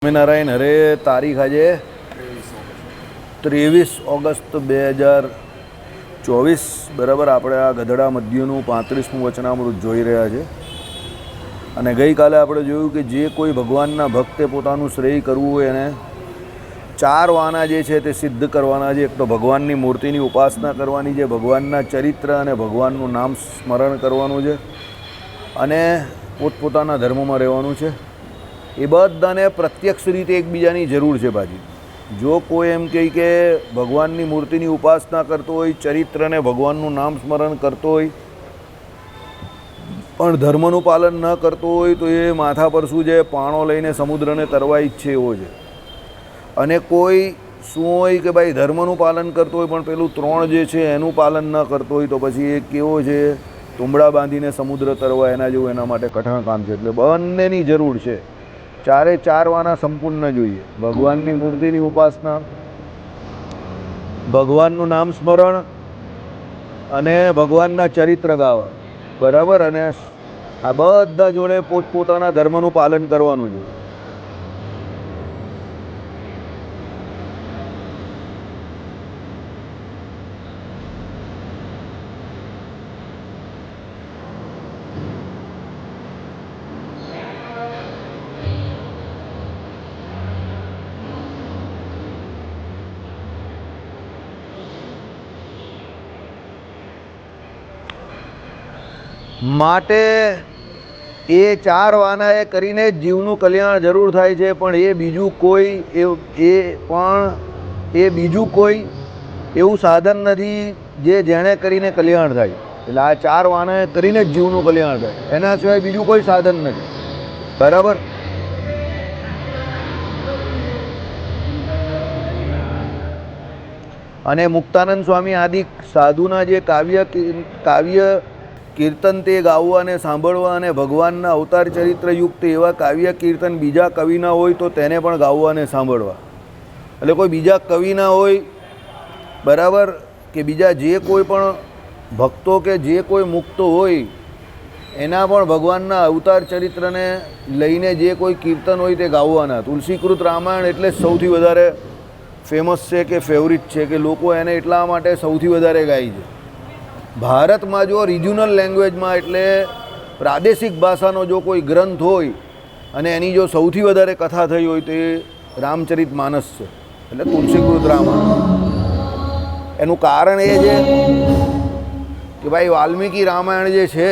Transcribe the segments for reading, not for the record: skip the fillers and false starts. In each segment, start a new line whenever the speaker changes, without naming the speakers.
સ્વામિનારાયણ હરે. તારીખ આજે 23 ઓગસ્ટ 2024 બરાબર. આપણે આ ગધડા મધ્યનું 35મું વચનામૃત જોઈ રહ્યા છે. અને ગઈકાલે આપણે જોયું કે જે કોઈ ભગવાનના ભક્તે પોતાનું શ્રેય કરવું હોય એને ચાર વાના જે છે તે સિદ્ધ કરવાના છે. એક તો ભગવાનની મૂર્તિની ઉપાસના કરવાની છે, ભગવાનના ચરિત્ર અને ભગવાનનું નામ સ્મરણ કરવાનું છે, અને પોતપોતાના ધર્મમાં રહેવાનું છે. એ બધાને પ્રત્યક્ષ રીતે એકબીજાની જરૂર છે પાછી. જો કોઈ એમ કહે કે ભગવાનની મૂર્તિની ઉપાસના કરતો હોય, ચરિત્રને ભગવાનનું નામ સ્મરણ કરતો હોય, પણ ધર્મનું પાલન ન કરતો હોય તો એ માથા પર શું છે, પાણો લઈને સમુદ્રને તરવા ઈચ્છે એવો છે. અને કોઈ શું હોય કે ભાઈ ધર્મનું પાલન કરતો હોય પણ પેલું 3 જે છે એનું પાલન ન કરતો હોય તો પછી એ કેવો છે, તુંબડા બાંધીને સમુદ્ર તરવા એના જેવું એના માટે કઠણ કામ છે. એટલે બંનેની જરૂર છે. ચારે ચાર વાના સંપૂર્ણ જોઈએ. ભગવાનની મૂર્તિની ઉપાસના, ભગવાનનું નામ સ્મરણ અને ભગવાનના ચરિત્ર ગાવા, બરાબર. અને આ બધા જોડે પોતપોતાના ધર્મનું પાલન કરવાનું છે. માટે એ ચાર વાના એ કરીને જીવનું કલ્યાણ જરૂર થાય છે. પણ એ બીજું કોઈ એવું સાધન નથી જેણે કરીને કલ્યાણ થાય. એટલે આ ચાર વાના એ કરીને જ જીવનું કલ્યાણ થાય. એના સિવાય બીજું કોઈ સાધન નથી, બરાબર. અને મુક્તાનંદ સ્વામી આદિ સાધુના જે કાવ્ય કીર્તન તે ગાવવા અને સાંભળવા, અને ભગવાનના અવતાર ચરિત્રયુક્ત એવા કાવ્ય કીર્તન બીજા કવિના હોય તો તેને પણ ગાવવા અને સાંભળવા. એટલે કોઈ બીજા કવિના હોય, બરાબર, કે બીજા જે કોઈ પણ ભક્તો કે જે કોઈ મુક્તો હોય એના પણ ભગવાનના અવતાર ચરિત્રને લઈને જે કોઈ કીર્તન હોય તે ગાવવાના. તુલસીકૃત રામાયણ એટલે સૌથી વધારે ફેમસ છે કે ફેવરિટ છે કે લોકો એને એટલા માટે સૌથી વધારે ગાય છે. ભારતમાં જો રિજનલ લેંગ્વેજમાં એટલે પ્રાદેશિક ભાષાનો જો કોઈ ગ્રંથ હોય અને એની જો સૌથી વધારે કથા થઈ હોય તો એ રામચરિત માનસ છે, એટલે તુલસીકૃત રામાયણ. એનું કારણ એ છે કે ભાઈ વાલ્મીકી રામાયણ જે છે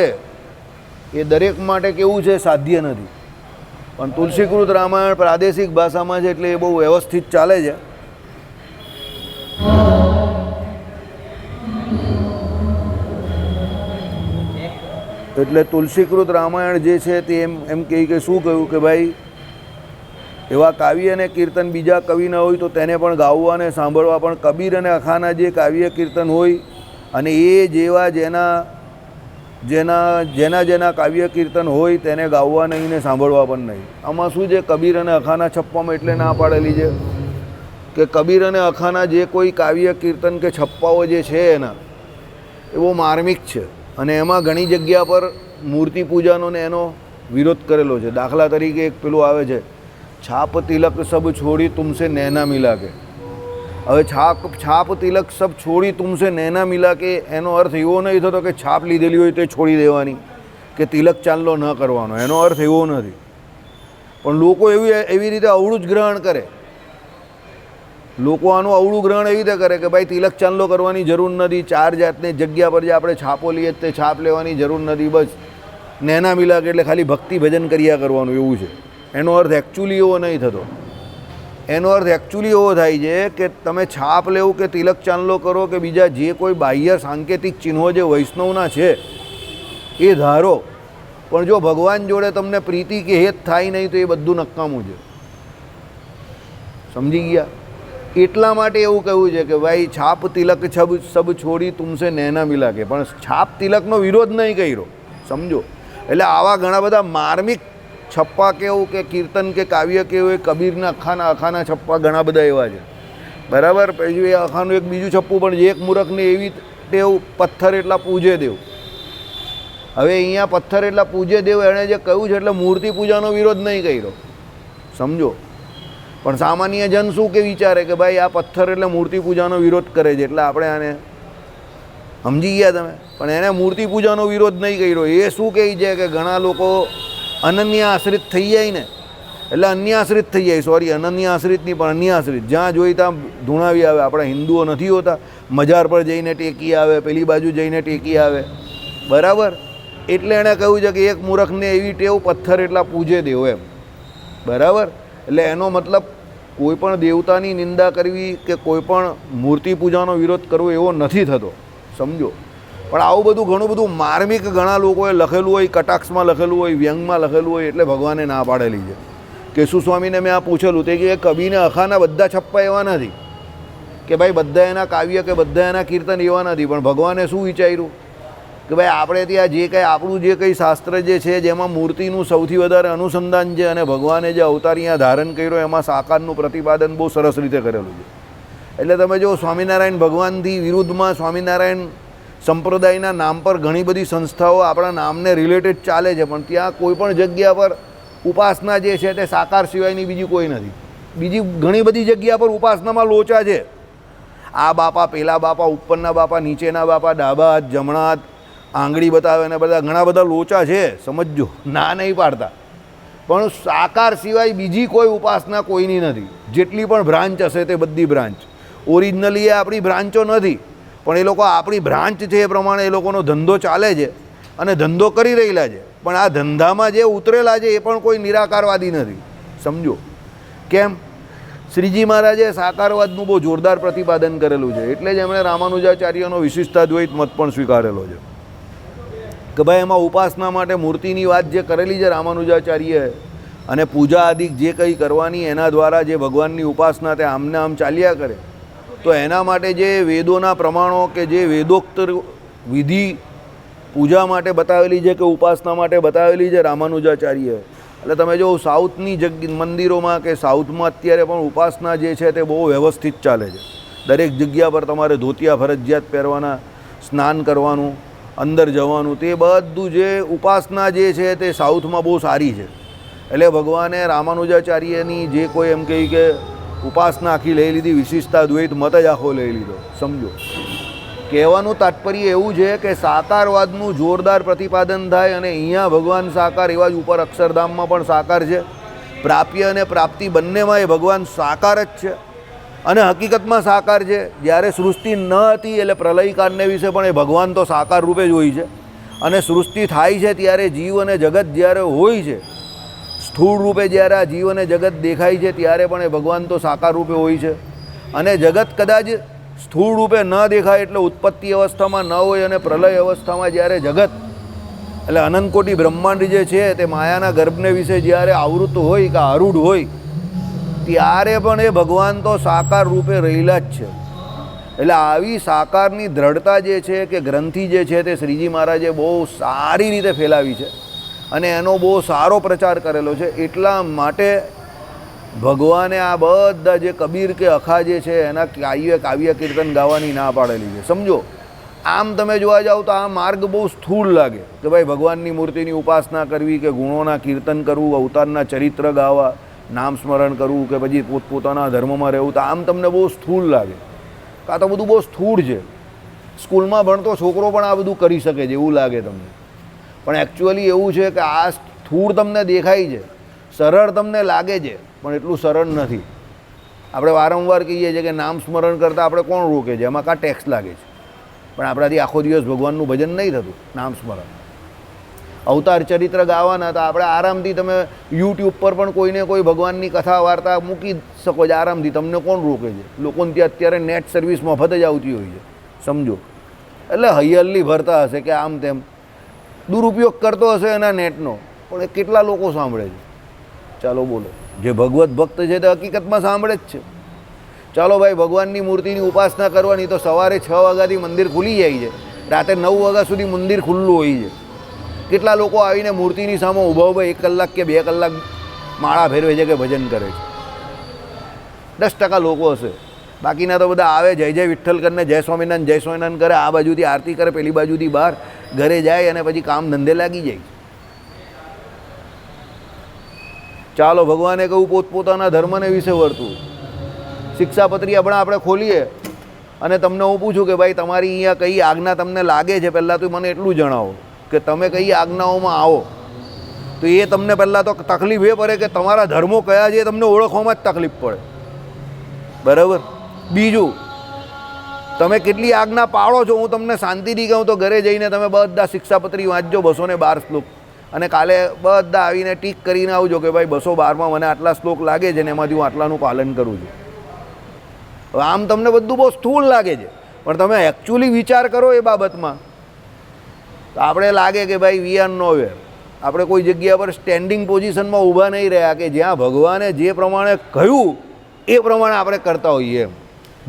એ દરેક માટે કેવું છે, સાધ્ય નથી. પણ તુલસીકૃત રામાયણ પ્રાદેશિક ભાષામાં છે એટલે એ બહુ વ્યવસ્થિત ચાલે છે. એટલે તુલસીકૃત રામાયણ જે છે તે એમ કહે કે શું કહ્યું કે ભાઈ એવા કાવ્ય અને કીર્તન બીજા કવિના હોય તો તેને પણ ગાવવા અને સાંભળવા. પણ કબીર અને અખાના જે કાવ્ય કીર્તન હોય અને એ જેવા જેના કાવ્ય કીર્તન હોય તેને ગાવવા નહીં ને સાંભળવા પણ નહીં. આમાં શું છે, કબીર અને અખાના છપ્પામાં એટલે ના પાડેલી છે કે કબીર અને અખાના જે કોઈ કાવ્ય કીર્તન કે છપ્પાઓ જે છે એના એ બહુ માર્મિક છે. અને એમાં ઘણી જગ્યા પર મૂર્તિ પૂજાનો ને એનો વિરોધ કરેલો છે. દાખલા તરીકે એક પેલું આવે છે, છાપ તિલક સબ છોડી તુમસે નૈના મિલા કે. હવે છાપ તિલક સબ છોડી તુમસે નૈના મિલા કે એનો અર્થ એવો નહીં થતો કે છાપ લીધેલી હોય તે છોડી દેવાની કે તિલક ચાંદલો ન કરવાનો. એનો અર્થ એવો નથી. પણ લોકો એવી રીતે અવળું જ ગ્રહણ કરે. લોકો આનું અવળું ગ્રહણ એવી રીતે કરે કે ભાઈ તિલક ચાંદલો કરવાની જરૂર નથી, 4 જાતની જગ્યા પર જે આપણે છાપો લઈએ તે છાપ લેવાની જરૂર નથી, બસ નૈના મિલાક એટલે ખાલી ભક્તિ ભજન કર્યા કરવાનું એવું છે. એનો અર્થ એકચ્યુઅલી એવો નહીં થતો. એનો અર્થ એકચ્યુઅલી એવો થાય છે કે તમે છાપ લેવું કે તિલક ચાંદલો કરો કે બીજા જે કોઈ બાહ્ય સાંકેતિક ચિહ્નો જે વૈષ્ણવના છે એ ધારો, પણ જો ભગવાન જોડે તમને પ્રીતિ કે હેત થાય નહીં તો એ બધું નકામું છે. સમજી ગયા? એટલા માટે એવું કહ્યું છે કે ભાઈ છાપ તિલક સબ છોડી તુમસે નૈના મિલા કે. પણ છાપ તિલકનો વિરોધ નહીં કર્યો, સમજો. એટલે આવા ઘણા બધા માર્મિક છપ્પા કેવું કે કીર્તન કે કાવ્ય કેવું એ કબીરના અખાના છપ્પા ઘણા બધા એવા છે, બરાબર. પછી એ અખાનું એક બીજું છપ્પું પણ એક મૂરખને એવી ટેવ, પથ્થર એટલા પૂજે દેવ. હવે અહીંયા પથ્થર એટલા પૂજે દેવ એણે જે કહ્યું છે એટલે મૂર્તિ પૂજાનો વિરોધ નહીં કર્યો, સમજો. પણ સામાન્ય જન શું કે વિચારે કે ભાઈ આ પથ્થર એટલે મૂર્તિ પૂજાનો વિરોધ કરે છે એટલે આપણે આને સમજી ગયા તમે. પણ એને મૂર્તિ પૂજાનો વિરોધ નહીં કર્યો. એ શું કહે છે કે ઘણા લોકો અનન્ય આશ્રિત થઈ જાય ને, એટલે અન્ય આશ્રિત થઈ જાય, સોરી અનન્ય આશ્રિત નહીં પણ અન્ય આશ્રિત, જ્યાં જોઈ ત્યાં ધૂણાવી આવે. આપણા હિન્દુઓ નથી હોતા, મજાર પર જઈને ટેકી આવે, પેલી બાજુ જઈને ટેકી આવે, બરાબર. એટલે એણે કહ્યું છે કે એક મૂર્ખને એવી ટેવ પથ્થર એટલા પૂજે દેવો એમ, બરાબર. એટલે એનો મતલબ કોઈ પણ દેવતાની નિંદા કરવી કે કોઈ પણ મૂર્તિ પૂજાનો વિરોધ કરવો એવો નથી થતો, સમજો. પણ આવું બધું ઘણું બધું માર્મિક ઘણા લોકોએ લખેલું હોય, કટાક્ષમાં લખેલું હોય, વ્યંગમાં લખેલું હોય, એટલે ભગવાને ના પાડેલી છે. કેશુ સ્વામીને મેં આ પૂછેલું તે કે કવિને અખાના બધા છપ્પા એવા નથી કે ભાઈ બધા એના કાવ્ય કે બધા એના કીર્તન એવા નથી. પણ ભગવાને શું વિચાર્યું કે ભાઈ આપણે ત્યાં જે કંઈ આપણું જે કંઈ શાસ્ત્ર જે છે જેમાં મૂર્તિનું સૌથી વધારે અનુસંધાન છે અને ભગવાને જે અવતાર અહીંયા ધારણ કર્યો એમાં સાકારનું પ્રતિપાદન બહુ સરસ રીતે કરેલું છે. એટલે તમે જો સ્વામિનારાયણ ભગવાનથી વિરુદ્ધમાં સ્વામિનારાયણ સંપ્રદાયના નામ પર ઘણી બધી સંસ્થાઓ આપણા નામને રિલેટેડ ચાલે છે, પણ ત્યાં કોઈ પણ જગ્યા પર ઉપાસના જે છે તે સાકાર સિવાયની બીજી કોઈ નથી. બીજી ઘણી બધી જગ્યા પર ઉપાસનામાં લોચા છે. આ બાપા, પેલા બાપા, ઉપરના બાપા, નીચેના બાપા, ડાબા હાથ, જમણા હાથ, આંગળી બતાવે ને બધા ઘણા બધા લોચા છે, સમજજો, ના નહીં પાડતા. પણ સાકાર સિવાય બીજી કોઈ ઉપાસના કોઈની નથી. જેટલી પણ બ્રાન્ચ હશે તે બધી બ્રાન્ચ ઓરિજિનલી એ આપણી બ્રાન્ચો નથી, પણ એ લોકો આપણી બ્રાન્ચ છે એ પ્રમાણે એ લોકોનો ધંધો ચાલે છે અને ધંધો કરી રહેલા છે. પણ આ ધંધામાં જે ઉતરેલા છે એ પણ કોઈ નિરાકારવાદી નથી, સમજો. કેમ? શ્રીજી મહારાજે સાકારવાદનું બહુ જોરદાર પ્રતિપાદન કરેલું છે, એટલે જ એમણે રામાનુજાચાર્યનો વિશિષ્ટાદ્વૈત મત પણ સ્વીકારેલો છે કે ભાઈ એમાં ઉપાસના માટે મૂર્તિની વાત જે કરેલી છે રામાનુજાચાર્યએ, અને પૂજા આદિ જે કંઈ કરવાની એના દ્વારા જે ભગવાનની ઉપાસના તે આમને આમ ચાલ્યા કરે, તો એના માટે જે વેદોના પ્રમાણો કે જે વેદોક્ત વિધિ પૂજા માટે બતાવેલી છે કે ઉપાસના માટે બતાવેલી છે રામાનુજાચાર્યએ. એટલે તમે જો સાઉથની મંદિરોમાં કે સાઉથમાં અત્યારે પણ ઉપાસના જે છે તે બહુ વ્યવસ્થિત ચાલે છે. દરેક જગ્યા પર તમારે ધોતિયા ફરજિયાત પહેરવાના, સ્નાન કરવાનું, અંદર જવાનું, તે બધું જે ઉપાસના જે છે તે સાઉથમાં બહુ સારી છે. એટલે ભગવાને રામાનુજાચાર્યની જે કોઈ એમ કહી કે ઉપાસના આખી લઈ લીધી, વિશિષ્ટાદ્વૈત મત જ આખો લઈ લીધો, સમજો. કહેવાનું તાત્પર્ય એવું છે કે સાકારવાદનું જોરદાર પ્રતિપાદન થાય, અને અહીંયા ભગવાન સાકાર, એવા જ ઉપર અક્ષરધામમાં પણ સાકાર છે. પ્રાપ્ય અને પ્રાપ્તિ બંનેમાં એ ભગવાન સાકાર જ છે અને હકીકતમાં સાકાર છે. જ્યારે સૃષ્ટિ ન હતી એટલે પ્રલયકાળને વિશે પણ એ ભગવાન તો સાકાર રૂપે જ હોય છે, અને સૃષ્ટિ થાય છે ત્યારે જીવ અને જગત જ્યારે હોય છે, સ્થૂળ રૂપે જ્યારે આ જીવ અને જગત દેખાય છે ત્યારે પણ એ ભગવાન તો સાકાર રૂપે હોય છે. અને જગત કદાચ સ્થૂળ રૂપે ન દેખાય એટલે ઉત્પત્તિ અવસ્થામાં ન હોય, અને પ્રલય અવસ્થામાં જ્યારે જગત એટલે અનંતકોટી બ્રહ્માંડ જે છે તે માયાના ગર્ભને વિશે જ્યારે આવૃત હોય કે આરૂઢ હોય, ત્યારે પણ એ ભગવાન તો સાકાર રૂપે રહેલા જ છે. એટલે આવી સાકારની દ્રઢતા જે છે કે ગ્રંથિ જે છે તે શ્રીજી મહારાજે બહુ સારી રીતે ફેલાવી છે અને એનો બહુ સારો પ્રચાર કરેલો છે. એટલા માટે ભગવાને આ બધા જે કબીર કે અખા જે છે એના કાવ્ય કીર્તન ગાવાની ના પાડેલી છે, સમજો. આમ તમે જોવા જાઓ તો આ માર્ગ બહુ સ્થૂળ લાગે કે ભાઈ ભગવાનની મૂર્તિની ઉપાસના કરવી કે ગુણોના કીર્તન કરવું, અવતારના ચરિત્ર ગાવા, નામ સ્મરણ કરવું કે પછી પોતપોતાના ધર્મમાં રહેવું, તો આમ તમને બહુ સ્થૂળ લાગે. કાં તો બધું બહુ સ્થૂળ છે. સ્કૂલમાં ભણતો છોકરો પણ આ બધું કરી શકે છે એવું લાગે તમને, પણ એકચ્યુઅલી એવું છે કે આ સ્થૂળ તમને દેખાય છે, સરળ તમને લાગે છે, પણ એટલું સરળ નથી. આપણે વારંવાર કહીએ છીએ કે નામ સ્મરણ કરતાં આપણે કોણ રોકે છે, એમાં કાં ટેક્સ લાગે છે, પણ આપણાથી આખો દિવસ ભગવાનનું ભજન નહીં થતું. નામ સ્મરણ, અવતાર ચરિત્ર ગાવાના તો આપણે આરામથી તમે યુટ્યુબ પર પણ કોઈને કોઈ ભગવાનની કથા વાર્તા મૂકી શકો છો આરામથી, તમને કોણ રોકે છે? લોકોને ત્યાં અત્યારે નેટ સર્વિસ મફત જ આવતી હોય છે, સમજો. એટલે હૈયલ્લી ભરતા હશે કે આમ તેમ દુરુપયોગ કરતો હશે એના નેટનો, પણ એ કેટલા લોકો સાંભળે છે? ચાલો બોલો. જે ભગવત ભક્ત છે તે હકીકતમાં સાંભળે જ છે. ચાલો ભાઈ, ભગવાનની મૂર્તિની ઉપાસના કરવાની તો સવારે 6 વાગ્યાથી મંદિર ખુલી જાય છે, રાતે 9 વાગ્યા સુધી મંદિર ખુલ્લું હોય છે. કેટલા લોકો આવીને મૂર્તિની સામે ઊભા ઊભા 1 કલાક કે 2 કલાક માળા ફેરવે છે કે ભજન કરે છે? 10% લોકો હશે. બાકીના તો બધા આવે, જય જય વિઠ્ઠલ કરીને જય સ્વામિનારાયણ કરે, આ બાજુથી આરતી કરે, પેલી બાજુથી બહાર ઘરે જાય અને પછી કામ ધંધે લાગી જાય. ચાલો ભગવાને કહ્યું પોતપોતાના ધર્મને વિશે વર્તવું. શિક્ષાપત્રી હમણાં આપણે ખોલીએ અને તમને હું પૂછું કે ભાઈ તમારી અહીંયા કઈ આજ્ઞા તમને લાગે છે, પહેલાં તો મને એટલું જણાવો કે તમે કઈ આજ્ઞાઓમાં આવો. તો એ તમને પહેલાં તો તકલીફ એ પડે કે તમારા ધર્મો કયા છે એ તમને ઓળખવામાં જ તકલીફ પડે. બરાબર. બીજું, તમે કેટલી આજ્ઞા પાળો છો હું તમને શાંતિથી કહું તો ઘરે જઈને તમે બધા શિક્ષાપત્રી વાંચજો 212 શ્લોક, અને કાલે બધા આવીને ટીક કરીને આવજો કે ભાઈ 212માં મને આટલા શ્લોક લાગે છે ને એમાંથી હું આટલાનું પાલન કરું છું. આમ તમને બધું બહુ સ્થૂળ લાગે છે, પણ તમે એકચ્યુઅલી વિચાર કરો એ બાબતમાં તો આપણે લાગે કે ભાઈ વી આર નો વેર. આપણે કોઈ જગ્યા પર સ્ટેન્ડિંગ પોઝિશનમાં ઊભા નહીં રહ્યા કે જ્યાં ભગવાને જે પ્રમાણે કહ્યું એ પ્રમાણે આપણે કરતા હોઈએ. એમ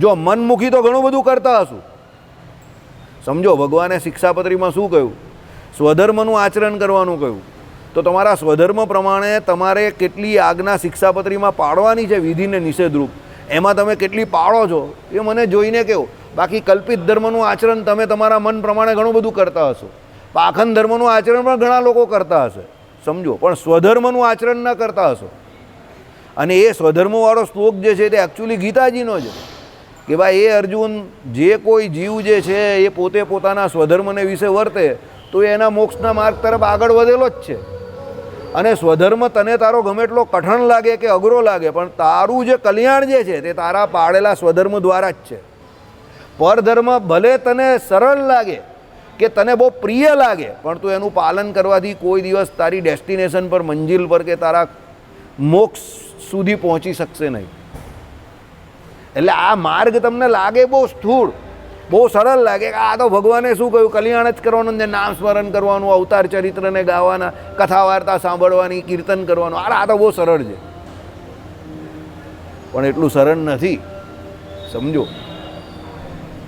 જો મનમુખી તો ઘણું બધું કરતા હશું. સમજો, ભગવાને શિક્ષાપત્રીમાં શું કહ્યું? સ્વધર્મનું આચરણ કરવાનું કહ્યું. તો તમારા સ્વધર્મ પ્રમાણે તમારે કેટલી આજ્ઞા શિક્ષાપત્રીમાં પાડવાની છે વિધિને નિષેધરૂપ, એમાં તમે કેટલી પાળો છો એ મને જોઈને કહો. બાકી કલ્પિત ધર્મનું આચરણ તમે તમારા મન પ્રમાણે ઘણું બધું કરતા હશો. પાખંડ ધર્મનું આચરણ પણ ઘણા લોકો કરતા હશે, સમજો, પણ સ્વધર્મનું આચરણ ન કરતા હશો. અને એ સ્વધર્મવાળો શ્લોક જે છે તે એકચ્યુઅલી ગીતાજીનો છે કે ભાઈ એ અર્જુન, જે કોઈ જીવ જે છે એ પોતે પોતાના સ્વધર્મને વિશે વર્તે તો એના મોક્ષના માર્ગ તરફ આગળ વધેલો જ છે. અને સ્વધર્મ તને તારો ગમે એટલો કઠણ લાગે કે અઘરો લાગે, પણ તારું જે કલ્યાણ જે છે તે તારા પાળેલા સ્વધર્મ દ્વારા જ છે. પરધર્મ ભલે તને સરળ લાગે કે તને બહુ પ્રિય લાગે, પણ તું એનું પાલન કરવાથી કોઈ દિવસ તારી ડેસ્ટિનેશન પર, મંજિલ પર કે તારા મોક્ષ સુધી પહોંચી શકશે નહીં. એટલે આ માર્ગ તમને લાગે બહુ સ્થૂળ, બહુ સરળ લાગે કે આ તો ભગવાને શું કહ્યું, કલ્યાણ જ કરવાનું ને નામ સ્મરણ કરવાનું, અવતાર ચરિત્રને ગાવાના, કથા વાર્તા સાંભળવાની, કીર્તન કરવાનું. આ તો બહુ સરળ છે, પણ એટલું સરળ નથી. સમજો,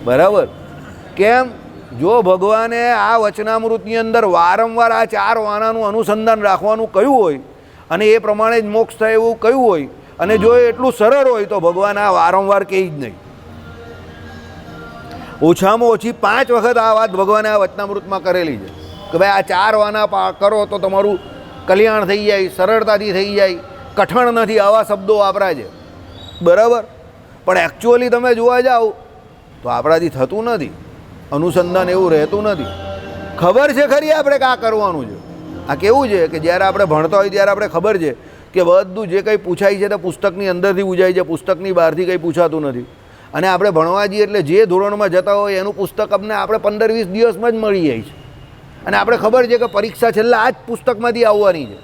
બરાબર? કેમ? જો ભગવાને આ વચનામૃતની અંદર વારંવાર આ 4 વાનાનું અનુસંધાન રાખવાનું કહ્યું હોય અને એ પ્રમાણે જ મોક્ષ થાય એવું કહ્યું હોય, અને જો એ એટલું સરળ હોય તો ભગવાન આ વારંવાર કહે જ નહીં. ઓછામાં ઓછી 5 વખત આ વાત ભગવાને આ વચનામૃતમાં કરેલી છે કે ભાઈ આ 4 વાના કરો તો તમારું કલ્યાણ થઈ જાય, સરળતાથી થઈ જાય, કઠણ નથી, આવા શબ્દો વાપરા છે. બરાબર? પણ એકચ્યુઅલી તમે જોવા જાઓ તો આપણાથી થતું નથી, અનુસંધાન એવું રહેતું નથી. ખબર છે ખરી આપણે કે આ કરવાનું છે. આ કેવું છે કે જ્યારે આપણે ભણતા હોય ત્યારે આપણે ખબર છે કે બધું જે કંઈ પૂછાય છે તે પુસ્તકની અંદરથી પૂછાય છે, પુસ્તકની બહારથી કંઈ પૂછાતું નથી. અને આપણે ભણવા જઈએ એટલે જે ધોરણમાં જતા હોય એનું પુસ્તક આપણે 15-20 દિવસમાં જ મળી જાય છે. અને આપણે ખબર છે કે પરીક્ષા છેલ્લા આ જ પુસ્તકમાંથી આવવાની છે.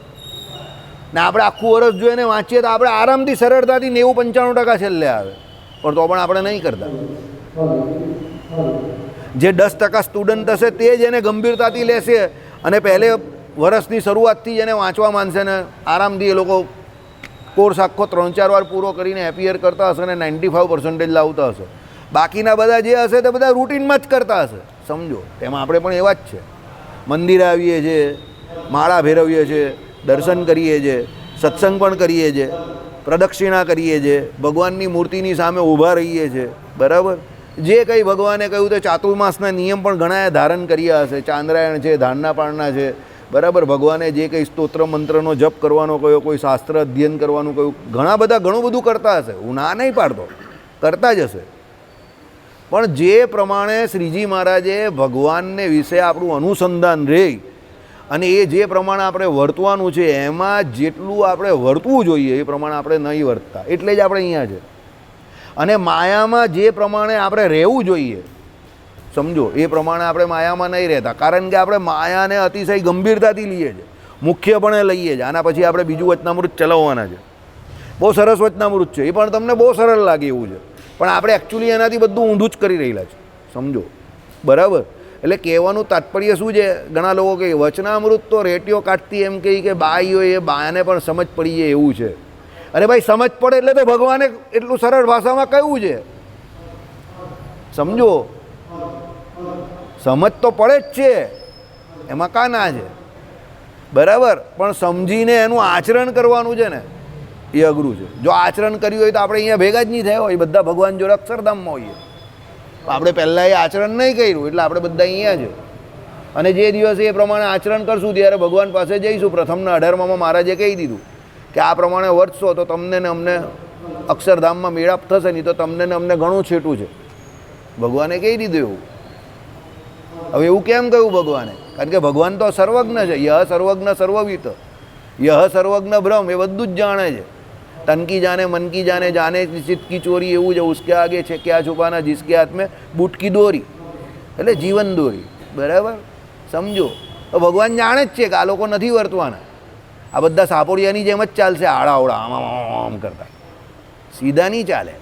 ને આપણે આખું વર્ષ જોઈને વાંચીએ તો આપણે આરામથી, સરળતાથી 90-95% છેલ્લે આવે, પણ તો પણ આપણે નહીં કરતા. જે 10% સ્ટુડન્ટ હશે તે જ એને ગંભીરતાથી લેશે અને પહેલે વર્ષની શરૂઆતથી જ એને વાંચવા માંડશે ને આરામથી એ લોકો કોર્સ આખો 3-4 વાર પૂરો કરીને એપિયર કરતા હશે અને 95% લાવતા હશે. બાકીના બધા જે હશે તે બધા રૂટીનમાં જ કરતા હશે. સમજો, તેમાં આપણે પણ એવા જ છે. મંદિરે આવીએ છીએ, માળા ફેરવીએ છીએ, દર્શન કરીએ છીએ, સત્સંગ પણ કરીએ છીએ, પ્રદક્ષિણા કરીએ છીએ, ભગવાનની મૂર્તિની સામે ઊભા રહીએ છીએ. બરાબર? જે કંઈ ભગવાને કહ્યું તે ચાતુર્માસના નિયમ પણ ઘણાએ ધારણ કર્યા હશે. ચાંદ્રાયણ છે, ધારના પાળના છે. બરાબર? ભગવાને જે કંઈ સ્તોત્ર મંત્રનો જપ કરવાનો કહ્યો, કોઈ શાસ્ત્ર અધ્યયન કરવાનું કહ્યું, ઘણું બધું કરતા હશે. હું ના નહીં પાડતો, કરતા જ હશે. પણ જે પ્રમાણે શ્રીજી મહારાજે ભગવાનને વિશે આપણું અનુસંધાન રહે અને એ જે પ્રમાણે આપણે વર્તવાનું છે એમાં જેટલું આપણે વર્તવું જોઈએ એ પ્રમાણે આપણે નહીં વર્તતા, એટલે જ આપણે અહીંયા છે. અને માયામાં જે પ્રમાણે આપણે રહેવું જોઈએ, સમજો, એ પ્રમાણે આપણે માયામાં નહીં રહેતા. કારણ કે આપણે માયાને અતિશય ગંભીરતાથી લઈએ છીએ, મુખ્યપણે લઈએ છીએ. આના પછી આપણે બીજું વચનામૃત ચલાવવાના છે. બહુ સરસ વચનામૃત છે, એ પણ તમને બહુ સરળ લાગે એવું છે, પણ આપણે એકચ્યુઅલી એનાથી બધું ઊંધું જ કરી રહેલા છે. સમજો, બરાબર? એટલે કહેવાનું તાત્પર્ય શું છે? ઘણા લોકો કહે વચનામૃત તો રેટીઓ કાઢતી એમ કહે કે બાઈ હોય એ બાને પણ સમજ પડી જાય એવું છે. અરે ભાઈ, સમજ પડે એટલે તો ભગવાને એટલું સરળ ભાષામાં કહ્યું છે. સમજો, સમજ તો પડે જ છે, એમાં કાં ના છે. બરાબર? પણ સમજીને એનું આચરણ કરવાનું છે ને એ અઘરું છે. જો આચરણ કર્યું હોય તો આપણે અહીંયા ભેગા જ નહીં થયા હોય, બધા ભગવાન જોડે અક્ષરધામમાં હોઈએ. આપણે પહેલાં એ આચરણ નહીં કર્યું એટલે આપણે બધા અહીંયા છે. અને જે દિવસે એ પ્રમાણે આચરણ કરશું ત્યારે ભગવાન પાસે જઈશું. પ્રથમના 18માં મહારાજે કહી દીધું કે આ પ્રમાણે વર્તશો તો તમને ને અમને અક્ષરધામમાં મેળાપ થશે, નહીં તો તમને ને અમને ઘણું છેટું છે. ભગવાને કહી દીધું એવું. હવે એવું કેમ કહ્યું ભગવાને? કારણ કે ભગવાન તો સર્વજ્ઞ છે. યહ સર્વજ્ઞ સર્વવિત, યહ સર્વજ્ઞ બ્રહ્મ, એ બધું જ જાણે છે. તન કી જાને મન કી જાને, જાને ચિત્ત કી ચોરી, એવું છે. ઉસકે આગે છે ક્યાં છુપાના, જિસકે હાથ મેં બૂટ કી દોરી, એટલે જીવન દોરી. બરાબર, સમજો. તો ભગવાન જાણે જ છે કે આ લોકો નથી વર્તવાના. આ બધા સાપોડિયાની જેમ જ ચાલશે, આડા આમ આમ કરતા, સીધા નહીં ચાલે.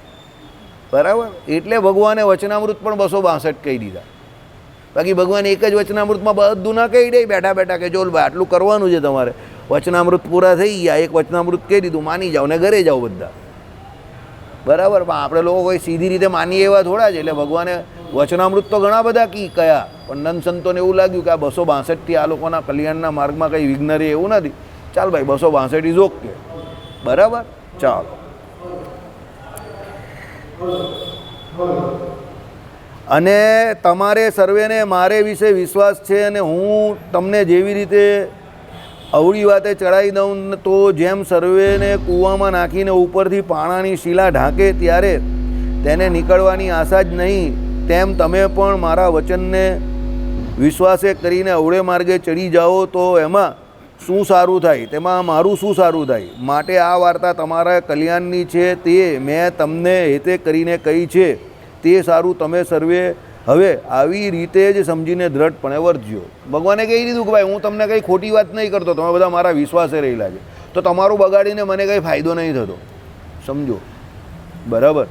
બરાબર, એટલે ભગવાને વચનામૃત પણ 262 કહી દીધા. બાકી ભગવાન એક જ વચનામૃતમાં બધું ના કહી દે બેઠા બેઠા કે ચોલ ભાઈ આટલું કરવાનું છે તમારે. વચનામૃત પૂરા થઈ ગયા, એક વચનામૃત કહી દીધું, માની જાઓ ને ઘરે જાઓ બધા. બરાબર, પણ આપણે લોકો કોઈ સીધી રીતે માનીએ એવા થોડા છે. એટલે ભગવાને વચનામૃત તો ઘણા બધા કયા, પણ નંદ સંતોને એવું લાગ્યું કે આ 262થી આ લોકોના કલ્યાણના માર્ગમાં કંઈ વિઘ્ન રહે એવું નથી. ચાલ ભાઈ 262 ઇઝ ઓકે. બરાબર, ચાલો. અને તમારે સર્વેને મારે વિશે વિશ્વાસ છે, અને હું તમને જેવી રીતે અવળી વાતે ચડાવી દઉં તો જેમ સર્વેને કૂવામાં નાખીને ઉપરથી પાણાની શિલા ઢાંકે ત્યારે તેને નીકળવાની આશા જ નહીં, તેમ તમે પણ મારા વચનને વિશ્વાસે કરીને અવળે માર્ગે ચડી જાઓ તો એમાં શું સારું થાય, તેમાં મારું શું સારું થાય. માટે આ વાર્તા તમારા કલ્યાણની છે, તે મેં તમને હેતે કરીને કહી છે. તે સારું તમે સર્વે હવે આવી રીતે જ સમજીને દ્રઢપણે વર્તજો. ભગવાને કહી દીધું કે ભાઈ હું તમને કંઈ ખોટી વાત નહીં કરતો, તમે બધા મારા વિશ્વાસે રહેલા છે, તો તમારું બગાડીને મને કંઈ ફાયદો નહીં થતો. સમજો. બરાબર,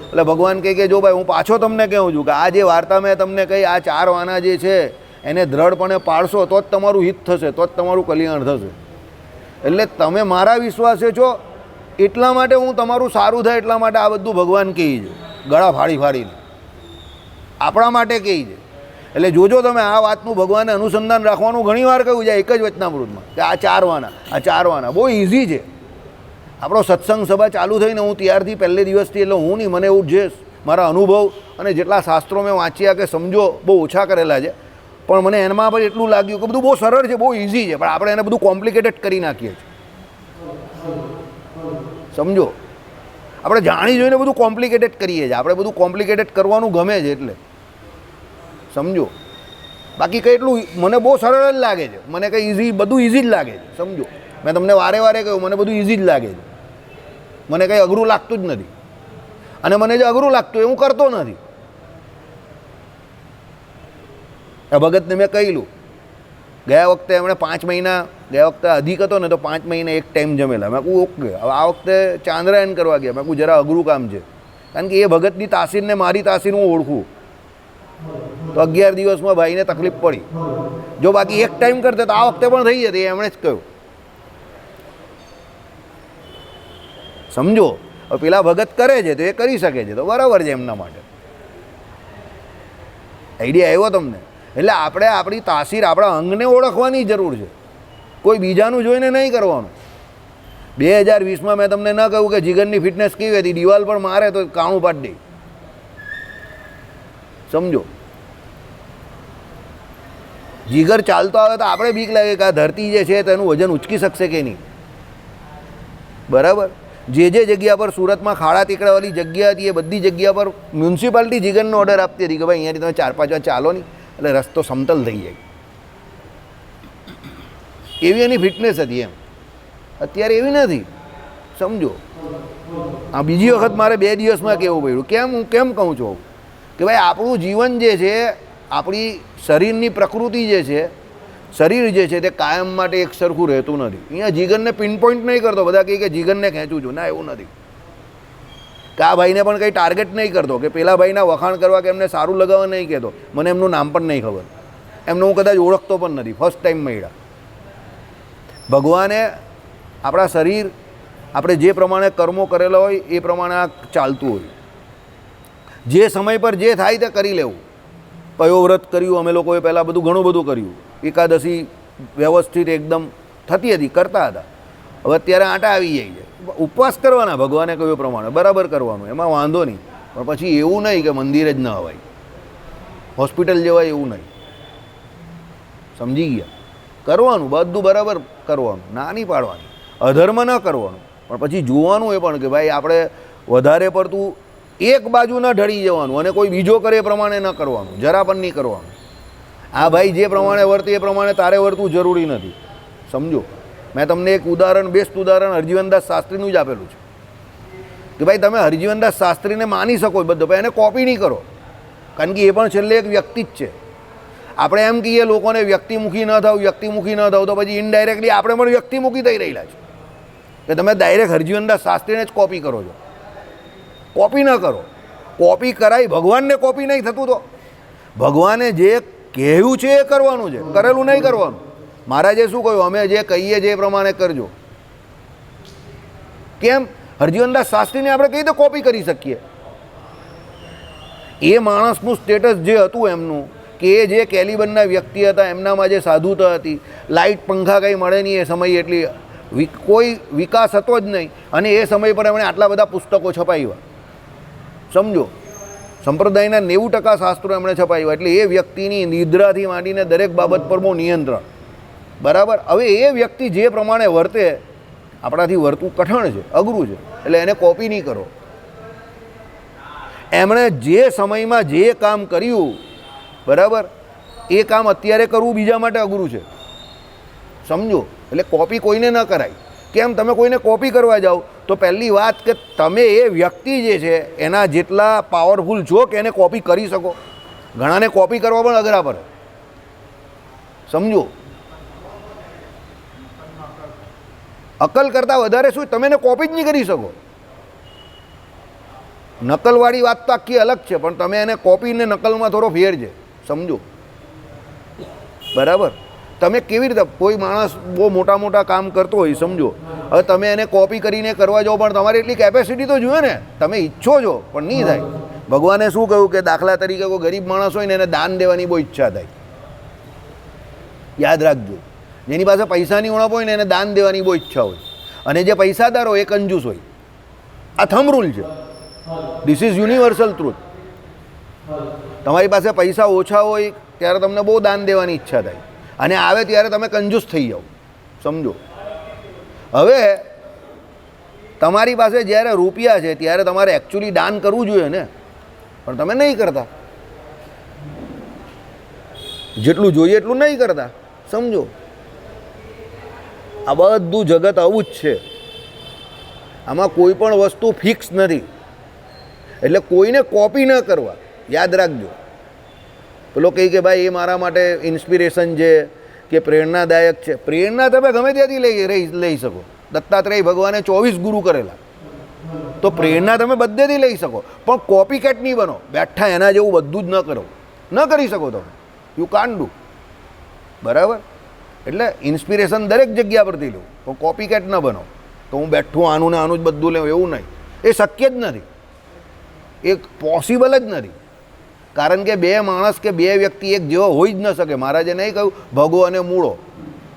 એટલે ભગવાન કહે કે જો ભાઈ હું પાછો તમને કહું છું કે આ જે વાર્તા મેં તમને કહી, આ 4 વાના જે છે એને દ્રઢપણે પાળશો તો જ તમારું હિત થશે, તો જ તમારું કલ્યાણ થશે. એટલે તમે મારા વિશ્વાસે છો એટલા માટે હું તમારું સારું થાય એટલા માટે આ બધું ભગવાન કહે છે, ગળા ફાડીને આપણા માટે કહે છે. એટલે જોજો તમે આ વાતનું ભગવાને અનુસંધાન રાખવાનું ઘણી વાર કહ્યું છે એક જ વચનામૃતમાં કે આ 4 વાના બહુ ઇઝી છે. આપણો સત્સંગ સભા ચાલુ થઈને હું ત્યારથી પહેલે દિવસથી, એટલે હું નહીં, મને એવું જે મારા અનુભવ અને જેટલા શાસ્ત્રો મેં વાંચ્યા કે સમજો બહુ ઓછા કરેલા છે, પણ મને એમાં પણ એટલું લાગ્યું કે બધું બહુ સરળ છે, બહુ ઇઝી છે, પણ આપણે એને બધું કોમ્પ્લિકેટેડ કરી નાખીએ છીએ. સમજો, આપણે જાણી જોઈને બધું કોમ્પ્લિકેટેડ કરીએ છીએ. આપણે બધું કોમ્પ્લિકેટેડ કરવાનું ગમે છે એટલે. સમજો, બાકી કંઈ એટલું મને બહુ સરળ જ લાગે છે, મને કંઈ ઇઝી, બધું ઇઝી જ લાગે છે. સમજો, મેં તમને વારે કહ્યું મને બધું ઇઝી જ લાગે છે, મને કંઈ અઘરું લાગતું જ નથી. અને મને જે અઘરું લાગતું એ હું કરતો નથી. આ ભગતને મેં કહેલું, ગયા વખતે એમણે 5 મહિના, ગયા વખતે અધિક હતો ને તો 5 મહિના એક ટાઈમ જમેલા. મેં કહું ઓકે. હવે આ વખતે ચાંદ્રાયન કરવા ગયા. મેં કહું જરા અઘરું કામ છે, કારણ કે એ ભગતની તાસીરને મારી તાસીર હું ઓળખું. તો 11 દિવસમાં ભાઈને તકલીફ પડી. જો બાકી એક ટાઈમ કરતે તો આ વખતે પણ થઈ જતી, એમણે જ કહ્યું. સમજો, હવે પેલા ભગત કરે છે તો એ કરી શકે છે તો બરાબર છે એમના માટે. આઈડિયા આવ્યો તમને? એટલે આપણે આપણી તાસીર, આપણા અંગને ઓળખવાની જરૂર છે, કોઈ બીજાનું જોઈને નહીં કરવાનું. 2020માં મેં તમને ન કહ્યું કે જીગરની ફિટનેસ કેવી હતી, દિવાલ પર મારે તો કાણું પાડી દે. સમજો, જીગર ચાલતો આવે તો આપણે બીક લાગે કે આ ધરતી જે છે તેનું વજન ઉચકી શકશે કે નહીં. બરાબર, જે જગ્યા પર સુરતમાં ખાડા તીકડાવાળી જગ્યા હતી એ બધી જગ્યા પર મ્યુનિસિપાલિટી જીગરનો ઓર્ડર આપતી હતી કે ભાઈ અહીંયાથી તમે 4-5 વાર ચાલો નહીં એટલે રસ્તો સમતલ થઈ જાય. એવી એની ફિટનેસ હતી એમ. અત્યારે એવી નથી. સમજો, આ બીજી વખત મારે 2 દિવસમાં કહેવું પડ્યું. હું કેમ કહું છું કે ભાઈ આપણું જીવન જે છે, આપણી શરીરની પ્રકૃતિ જે છે, શરીર જે છે તે કાયમ માટે એક સરખું રહેતું નથી. અહીંયા જીગરને પિનપોઈન્ટ નહીં કરતો. બધા કહે કે જીગરને ખેંચું છું, ના એવું નથી. કે આ ભાઈને પણ કંઈ ટાર્ગેટ નહીં કરતો કે પેલા ભાઈના વખાણ કરવા કે એમને સારું લગાવવા નહીં કહેતો. મને એમનું નામ પણ નહીં ખબર, એમને હું કદાચ ઓળખતો પણ નથી, ફર્સ્ટ ટાઈમ મળ્યા. ભગવાને આપણા શરીર, આપણે જે પ્રમાણે કર્મો કરેલા હોય એ પ્રમાણે આ ચાલતું હોય. જે સમય પર જે થાય તે કરી લેવું. પયોવ્રત કર્યું અમે લોકોએ, પહેલાં બધું ઘણું બધું કર્યું. એકાદશી વ્યવસ્થિત એકદમ થતી હતી, કરતા હતા. હવે અત્યારે આંટા આવી જાય છે. ઉપવાસ કરવાના ભગવાને કહ્યું પ્રમાણે, બરાબર કરવાનું, એમાં વાંધો નહીં. પણ પછી એવું નહીં કે મંદિરે જ ન અવાય, હોસ્પિટલ જવાય એવું નહીં. સમજી ગયા? કરવાનું બધું બરાબર કરવાનું, ના નહીં પાડવાની. અધર્મ ન કરવાનું, પણ પછી જોવાનું એ પણ કે ભાઈ આપણે વધારે પડતું એક બાજુ ન ઢળી જવાનું અને કોઈ બીજો કરે એ પ્રમાણે ન કરવાનું, જરા પણ નહીં કરવાનું. આ ભાઈ જે પ્રમાણે વર્તે એ પ્રમાણે તારે વર્તવું જરૂરી નથી. સમજો, મેં તમને એક ઉદાહરણ, બેસ્ટ ઉદાહરણ હરજીવનદાસ શાસ્ત્રીનું જ આપેલું છે કે ભાઈ તમે હરજીવનદાસ શાસ્ત્રીને માની શકો બધો, પણ એને કોપી નહીં કરો, કારણ કે એ પણ છેલ્લે એક વ્યક્તિ જ છે. આપણે એમ કહીએ લોકોને વ્યક્તિમુખી ન થાવ, વ્યક્તિમુખી ન થાવ, તો પછી ઇનડાયરેક્ટલી આપણે પણ વ્યક્તિમુખી થઈ રહેલા છે કે તમે ડાયરેક્ટ હરજીવનદાસ શાસ્ત્રીને જ કોપી કરો છો. કોપી ન કરો. કોપી કરાય, ભગવાનને કોપી નહીં થતું તો ભગવાને જે કહેવું છે એ કરવાનું છે, કરેલું નહીં કરવાનું. મહારાજે શું કહ્યું? અમે જે કહીએ જે પ્રમાણે કરજો. કેમ? હરજીવનદાસ શાસ્ત્રીને આપણે કઈ રીતે કોપી કરી શકીએ? એ માણસનું સ્ટેટસ જે હતું એમનું, કે એ જે કેલિબનના વ્યક્તિ હતા, એમનામાં જે સાધુતા હતી, લાઇટ પંખા કંઈ મળે નહીં એ સમય, એટલી કોઈ વિકાસ હતો જ નહીં, અને એ સમય પર એમણે આટલા બધા પુસ્તકો છપાવ્યા. સમજો, સંપ્રદાયના 90% શાસ્ત્રો એમણે છપાવ્યા. એટલે એ વ્યક્તિની નિદ્રાથી માંડીને દરેક બાબત પર બહુ નિયંત્રણ. બરાબર. હવે એ વ્યક્તિ જે પ્રમાણે વર્તે, આપણાથી વર્તવું કઠણ છે, અઘરું છે, એટલે એને કોપી નહીં કરો. એમણે જે સમયમાં જે કામ કર્યું, બરાબર, એ કામ અત્યારે કરવું બીજા માટે અઘરું છે. સમજો, એટલે કોપી કોઈને ન કરાય. કેમ? તમે કોઈને કોપી કરવા જાઓ તો પહેલી વાત કે તમે એ વ્યક્તિ જે છે એના જેટલા પાવરફુલ છો કે એને કોપી કરી શકો. ઘણાને કોપી કરવા પણ અઘરા પડે. સમજો, અકલ કરતાં વધારે શું, તમે એને કોપી જ નહીં કરી શકો. નકલવાળી વાત તો આખી અલગ છે, પણ તમે એને કોપીને નકલમાં થોડો ફેર છે. સમજો, બરાબર. તમે કેવી રીતે, કોઈ માણસ બહુ મોટા મોટા કામ કરતો હોય, સમજો, હવે તમે એને કોપી કરીને કરવા જાઓ, પણ તમારી એટલી કેપેસિટી તો જોઈએ ને. તમે ઈચ્છો છો પણ નહીં થાય. ભગવાને શું કહ્યું કે દાખલા તરીકે કોઈ ગરીબ માણસ હોય ને એને દાન દેવાની બહુ ઈચ્છા થાય. યાદ રાખજો, જેની પાસે પૈસાની ઉણપ હોય ને એને દાન દેવાની બહુ ઈચ્છા હોય, અને જે પૈસાદાર હોય એ કંજૂસ હોય. આ થંબ રૂલ છે. This is universal truth. તમારી પાસે પૈસા ઓછા હોય ત્યારે તમને બહુ દાન દેવાની ઈચ્છા થાય, અને આવે ત્યારે તમે કંજૂસ થઈ જાઓ. સમજો, હવે તમારી પાસે જ્યારે રૂપિયા છે ત્યારે તમારે એકચ્યુઅલી દાન કરવું જોઈએ ને, પણ તમે નહીં કરતા. જેટલું જોઈએ એટલું નહીં કરતા. સમજો, આ બધું જગત આવું જ છે. આમાં કોઈ પણ વસ્તુ ફિક્સ નથી, એટલે કોઈને કોપી ન કરવા. યાદ રાખજો. પેલો કહે કે ભાઈ એ મારા માટે ઇન્સ્પિરેશન છે કે પ્રેરણાદાયક છે. પ્રેરણા તમે ગમે ત્યાંથી લઈ શકો. દત્તાત્રેય ભગવાને 24 ગુરુ કરેલા, તો પ્રેરણા તમે બધેથી લઈ શકો, પણ કોપી કેટ નહીં બનો. બેઠા એના જેવું બધું જ ન કરો, ન કરી શકો તમે. You can't do. બરાબર. એટલે ઇન્સ્પિરેશન દરેક જગ્યા પરથી લઉં, પણ કોપી કેટ ન બનો. તો હું બેઠું આનું ને આનું જ બધું લેવું, એવું નહીં. એ શક્ય જ નથી, એ પોસિબલ જ નથી. કારણ કે બે માણસ કે બે વ્યક્તિ એક જેવો હોઈ જ ન શકે. મહારાજે નહીં કહ્યું ભગો અને મૂળો,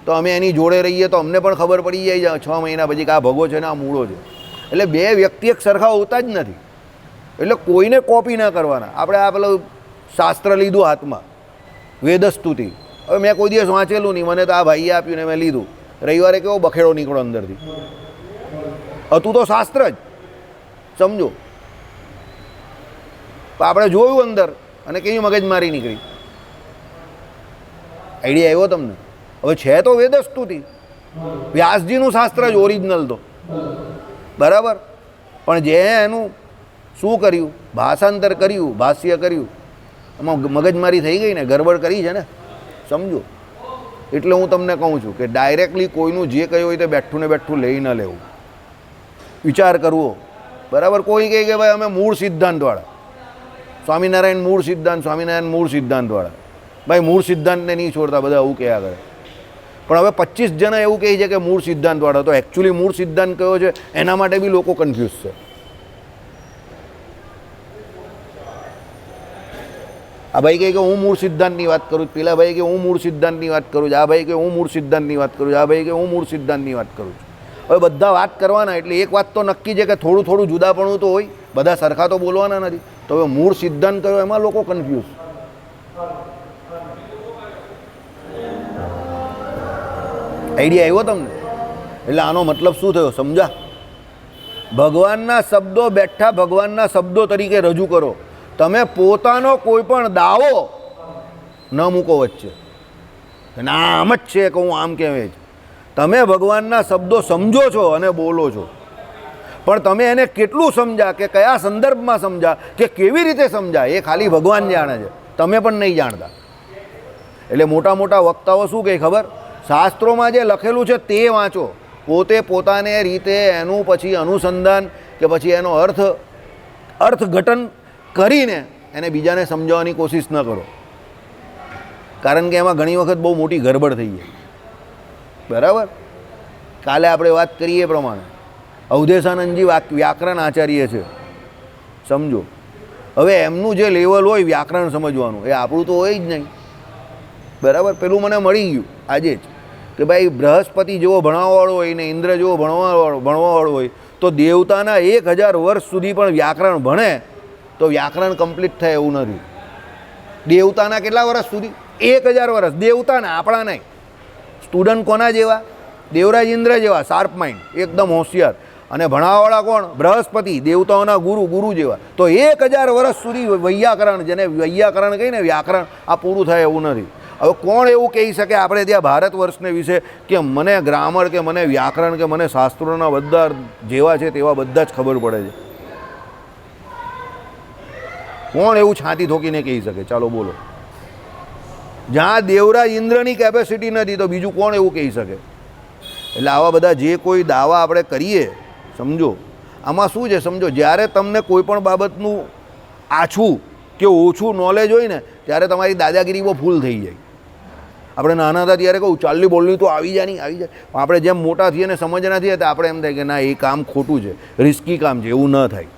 તો અમે એની જોડે રહીએ તો અમને પણ ખબર પડી જાય 6 મહિના પછી કે આ ભગો છે ને આ મૂળો છે. એટલે બે વ્યક્તિ એક સરખા હોતા જ નથી. એટલે કોઈને કોપી ન કરવાના. આપણે આ પેલું શાસ્ત્ર લીધું હાથમાં, વેદસ્તુતિ. હવે મેં કોઈ દિવસ વાંચેલું નહીં, મને તો આ ભાઈએ આપ્યું ને મેં લીધું. રવિવારે કેવો બખેડો નીકળો અંદરથી. હતું તો શાસ્ત્ર જ. સમજો, તો આપણે જોયું અંદર અને કેવી મગજમારી નીકળી. આઈડિયા આવ્યો તમને? હવે છે તો વેદસ્તુતિ, વ્યાસજીનું શાસ્ત્ર જ ઓરિજિનલ તો, બરાબર. પણ જે એનું શું કર્યું, ભાષાંતર કર્યું, ભાષ્ય કર્યું, એમાં મગજમારી થઈ ગઈ ને, ગરબડ કરી છે ને. સમજો, એટલે હું તમને કહું છું કે ડાયરેક્ટલી કોઈનું જે કહ્યું હોય તે બેઠું ને બેઠું લઈ ન લેવું, વિચાર કરવો. બરાબર. કોઈ કહે કે ભાઈ અમે મૂળ સિદ્ધાંતવાળા, સ્વામિનારાયણ મૂળ સિદ્ધાંત, સ્વામિનારાયણ મૂળ સિદ્ધાંતવાળા. ભાઈ મૂળ સિદ્ધાંતને નહીં છોડતા, બધા આવું કહ્યા કરે. પણ હવે 25 જણા એવું કહે છે કે મૂળ સિદ્ધાંતવાળા, તો એકચ્યુઅલી મૂળ સિદ્ધાંત કયો છે એના માટે બી લોકો કન્ફ્યુઝ છે. આ ભાઈ કહે કે હું મૂળ સિદ્ધાંતની વાત કરું, પેલા ભાઈ કે હું મૂળ સિદ્ધાંતની વાત કરું છું, આ ભાઈ કે હું મૂળ સિદ્ધાંતની વાત કરું છું, આ ભાઈ કે હું મૂળ સિદ્ધાંતની વાત કરું છું. હવે બધા વાત કરવાના, એટલે એક વાત તો નક્કી છે કે થોડું થોડું જુદાપણું તો હોય, બધા સરખા તો બોલવાના નથી. તો હવે મૂળ સિદ્ધાંત કયો, એમાં લોકો કન્ફ્યુઝ. આઈડિયા આવ્યો તમને? એટલે આનો મતલબ શું થયો સમજા? ભગવાનના શબ્દો બેઠા ભગવાનના શબ્દો તરીકે રજૂ કરો. તમે પોતાનો કોઈ પણ દાવો ન મૂકો વચ્ચે, ના આમ જ છે કે હું આમ કહેવાય છે. તમે ભગવાનના શબ્દો સમજો છો અને બોલો છો, પણ તમે એને કેટલું સમજ્યા, કે કયા સંદર્ભમાં સમજ્યા, કે કેવી રીતે સમજ્યા, એ ખાલી ભગવાન જાણે છે, તમે પણ નહીં જાણતા. એટલે મોટા મોટા વક્તાઓ શું કહે ખબર? શાસ્ત્રોમાં જે લખેલું છે તે વાંચો, પોતે પોતાને રીતે એનું પછી અનુસંધાન કે પછી એનો અર્થઘટન કરીને એને બીજાને સમજાવવાની કોશિશ ન કરો, કારણ કે એમાં ઘણી વખત બહુ મોટી ગરબડ થઈ જાય. બરાબર? કાલે આપણે વાત કરીએ એ પ્રમાણે અવધેશાનંદજી વ્યાકરણ આચાર્ય છે, સમજો. હવે એમનું જે લેવલ હોય વ્યાકરણ સમજવાનું, એ આપણું તો હોય જ નહીં. બરાબર? પેલું મને મળી ગયું આજે જ કે ભાઈ બૃહસ્પતિ જેવો ભણવાવાળો હોય ને ઇન્દ્ર જેવો ભણવાવાળો હોય તો દેવતાના 1000 વર્ષ સુધી પણ વ્યાકરણ ભણે તો વ્યાકરણ કમ્પ્લીટ થાય એવું નથી. દેવતાના કેટલા વર્ષ સુધી? 1000 વર્ષ. દેવતાના, આપણા નહીં. સ્ટુડન્ટ કોના જેવા? દેવરાજ ઇન્દ્ર જેવા, શાર્પ માઇન્ડ, એકદમ હોશિયાર. અને ભણાવવાળા કોણ? બૃહસ્પતિ, દેવતાઓના ગુરુ જેવા. તો 1000 વર્ષ સુધી વૈયાકરણ, જેને વૈયાકરણ કહીને વ્યાકરણ, આ પૂરું થાય એવું નથી. હવે કોણ એવું કહી શકે આપણે ત્યાં ભારત વર્ષને વિશે કે મને ગ્રામર કે મને વ્યાકરણ કે મને શાસ્ત્રોના બધા જેવા છે તેવા બધા જ ખબર પડે છે? કોણ એવું છાતી ઠોકીને કહી શકે? ચાલો બોલો. જ્યાં દેવરાજ ઇન્દ્રની કેપેસિટી નથી તો બીજું કોણ એવું કહી શકે? એટલે આવા બધા જે કોઈ દાવા આપણે કરીએ, સમજો આમાં શું છે? સમજો, જ્યારે તમને કોઈ પણ બાબતનું આછું કે ઓછું નોલેજ હોય ને ત્યારે તમારી દાદાગીરી બહુ ફૂલ થઈ જાય. આપણે નાના હતા ત્યારે કહું ચાલની બોલની તો આવી જાય. આપણે જેમ મોટા થઈએ ને સમજના થઈએ તો આપણે એમ થાય કે ના એ કામ ખોટું છે, રિસ્કી કામ છે, એવું ન થાય.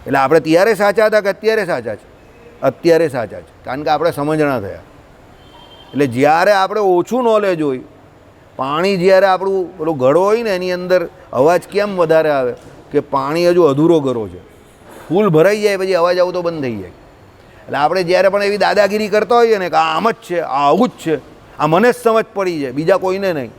એટલે આપણે ત્યારે સાચા હતા કે અત્યારે સાચા છે? અત્યારે સાચા છે, કારણ કે આપણે સમજણા થયા. એટલે જ્યારે આપણે ઓછું નોલેજ હોય, પાણી જ્યારે આપણું પેલો ઘડો હોય ને એની અંદર અવાજ કેમ વધારે આવે? કે પાણી હજુ અધૂરો ઘડો છે, ફૂલ ભરાઈ જાય પછી અવાજ આવતો બંધ થઈ જાય. એટલે આપણે જ્યારે પણ એવી દાદાગીરી કરતા હોઈએ ને કે આમ જ છે, આ આવું જ છે, આ મને જ સમજ પડી જાય, બીજા કોઈને નહીં.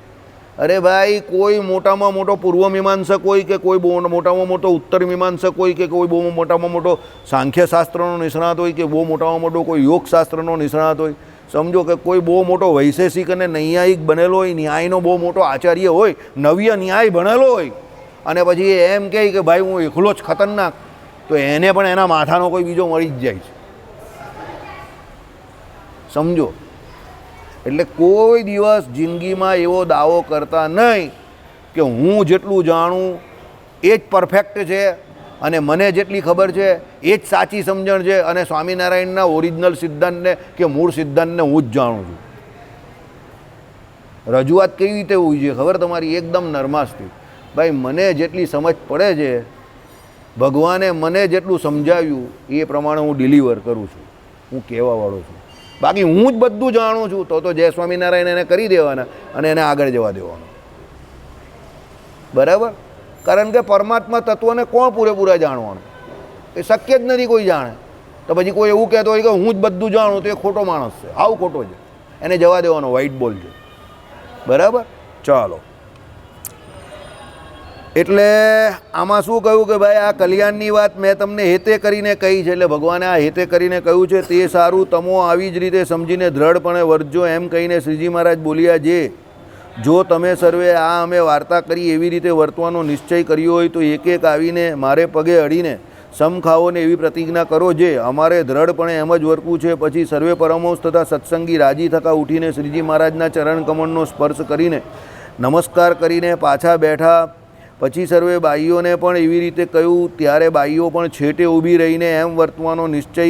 અરે ભાઈ, કોઈ મોટામાં મોટો પૂર્વ મીમાંસક હોય કે કોઈ બહુ મોટામાં મોટો ઉત્તર મીમાંસક હોય કે કોઈ બહુ મોટામાં મોટો સાંખ્યશાસ્ત્રનો નિષ્ણાત હોય કે બહુ મોટામાં મોટો કોઈ યોગશાસ્ત્રનો નિષ્ણાત હોય, સમજો કે કોઈ બહુ મોટો વૈશેષિક અને નૈયાયિક બનેલો હોય, ન્યાયનો બહુ મોટો આચાર્ય હોય, નવ્ય ન્યાય ભણેલો હોય, અને પછી એમ કહે કે ભાઈ હું એકલો જ ખતરનાક, તો એને પણ એના માથાનો કોઈ બીજો મળી જ જાય છે. સમજો. એટલે કોઈ દિવસ જિંદગીમાં એવો દાવો કરતા નહીં કે હું જેટલું જાણું એ જ પરફેક્ટ છે અને મને જેટલી ખબર છે એ જ સાચી સમજણ છે અને સ્વામિનારાયણના ઓરિજિનલ સિદ્ધાંતને કે મૂળ સિદ્ધાંતને હું જ જાણું છું. રજૂઆત કેવી રીતે હોવી જોઈએ ખબર તમારી? એકદમ નરમાશથી, ભાઈ મને જેટલી સમજ પડે છે, ભગવાને મને જેટલું સમજાવ્યું એ પ્રમાણે હું ડિલિવર કરું છું, હું કહેવાવાળો છું. બાકી હું જ બધું જાણું છું તો જય સ્વામિનારાયણ એને કરી દેવાના અને એને આગળ જવા દેવાનું. બરાબર? કારણ કે પરમાત્મા તત્વને કોણ પૂરેપૂરા જાણવાનું? એ શક્ય જ નથી કોઈ જાણે. તો પછી કોઈ એવું કહેતો હોય કે હું જ બધું જાણું તો એ ખોટો માણસ છે, આવું ખોટો છે, એને જવા દેવાનો, વ્હાઇટ બોલ છે. બરાબર? ચાલો. એટલે આમાં શું કહ્યું કે ભાઈ આ કલ્યાણની વાત મેં તમને હેતે કરીને કહી છે, એટલે ભગવાને આ હેતે કરીને કહ્યું છે તે સારું તમો આવી જ રીતે સમજીને દ્રઢપણે વર્તજો એમ કહીને શ્રીજી મહારાજ બોલ્યા જે જો તમે સર્વે આ અમે વાર્તા કરી એવી રીતે વર્તવાનો નિશ્ચય કર્યો હોય તો એક એક આવીને મારે પગે અડીને સમ ખાવો ને એવી પ્રતિજ્ઞા કરો જે અમારે દ્રઢપણે એમ જ વર્તવું છે. પછી સર્વે પરમહંસ તથા સત્સંગી રાજી થકા ઉઠીને શ્રીજી મહારાજના ચરણ કમળનો સ્પર્શ કરીને નમસ્કાર કરીને પાછા બેઠા. પછી સર્વે બાઈઓને પણ એવી રીતે કહ્યું ત્યારે બાઈઓ પણ છેટે ઊભી રહીને એમ વર્તવાનો નિશ્ચય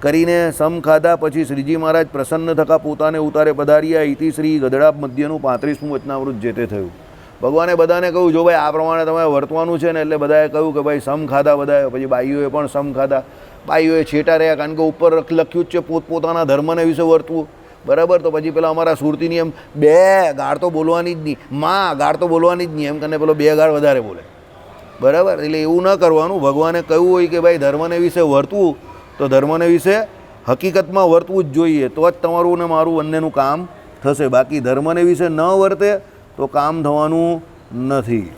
કરીને સમ ખાધા. પછી શ્રીજી મહારાજ પ્રસન્ન થકા પોતાને ઉતારે પધાર્યા. ઇતિ શ્રી ગધડા મધ્યનું 35મું વચનામૃત જે તે થયું. ભગવાને બધાને કહ્યું જો ભાઈ આ પ્રમાણે તમારે વર્તવાનું છે ને, એટલે બધાએ કહ્યું કે ભાઈ સમ ખાધા બધાએ. પછી બાઈઓએ પણ સમ ખાધા. બાઈઓએ છેટા રહ્યા કારણ કે ઉપર લખ્યું જ છે પોતપોતાના ધર્મને વિશે વર્તવું. બરાબર? તો પછી પેલા અમારા સુરતીની એમ બે ગાળ તો બોલવાની જ નહીં, માં ગાળ તો બોલવાની જ નહીં, એમ કરીને પેલો બે ગાળ વધારે બોલે. બરાબર? એટલે એવું ન કરવાનું. ભગવાને કહ્યું હોય કે ભાઈ ધર્મને વિશે વર્તવું તો ધર્મને વિશે હકીકતમાં વર્તવું જ જોઈએ, તો જ તમારું ને મારું બંનેનું કામ થશે. બાકી ધર્મને વિશે ન વર્તે તો કામ થવાનું નથી.